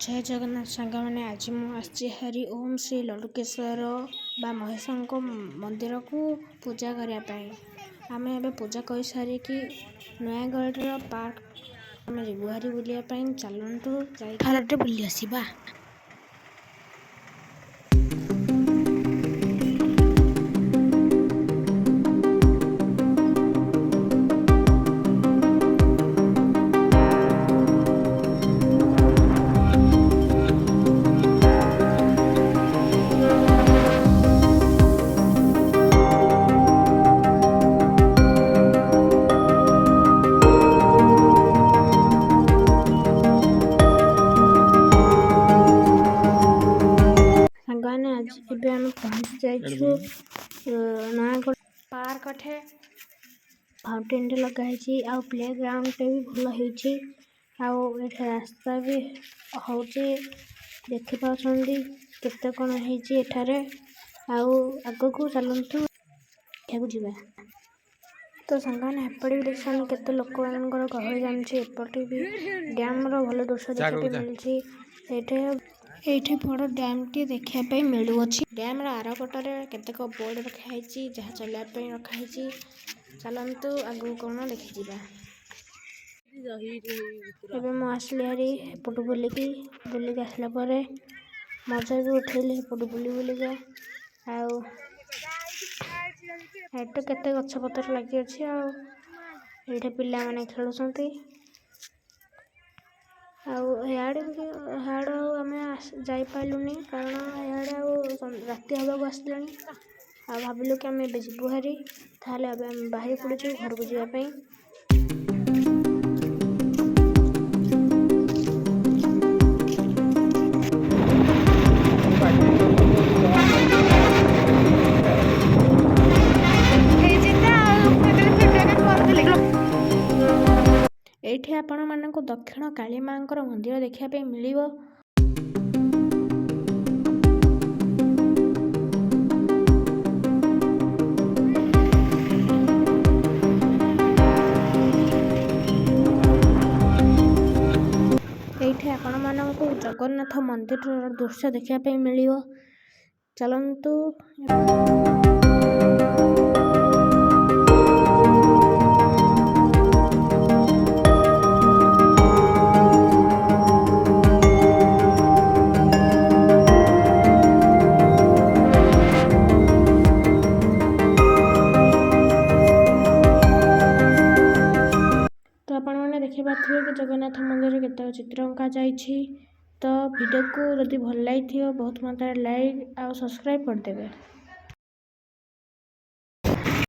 जय जगन्नाथ सांग मैंने आज मुझे हरि ओम श्री लडुकेश्वर बा महेशंक मंदिर को पूजा करने आम ए पूजा कर सारिकी नयागढ़ पार्क आम बुहारी बुलायापी चलतु जाए बुली आसवा। आज आम पहुँची जाइछु नयागढ़ पार्क अठे फाउंटेन लगाई आ प्ले ग्राउंड भी भल होती रास्ता भी होची देखि पाउछंदी केते कोन हेची एठारे आगो को चलंतु केगु जिबा तो संगाने एपटे भी देखछन केते लोक मानकर गहळ जानछि एपटे भी डैम रो भल दृश्य देखते मिलछि एठे बड़ डैम टी देखा मिलुअछि। डैम रो आर पटरे केतेक बोर्ड रखाई जहाँ चलने रखाई चलतु आगु कौन देखी जिबा। एबे मु आसली हारी एपट बुलिकी आसला परे मजा भी उठेली एपट बुलिका एटे केते गछ पतर लगी अछि एठे पिला माने खेलुछंती हाड़ आम जाई पालुनी कारण राति हवा आसलानी भाविलु कि आम जीवु हारी ताले आम बाहरी पड़ू घर को जावाई। एठी आपण मानक दक्षिण काली मांकर मंदिर देखा मिलिबो। एठी आपण मानक जगन्नाथ मंदिर दृश्य देखा मिलिबो चलंतु। तो आपण मैंने देखी पारे कि जगन्नाथ मंदिर केत चित्र अंका जाइए तो वीडियो को जदि भल लगी बहुत मात्रा लाइक और सब्सक्राइब करदेवे।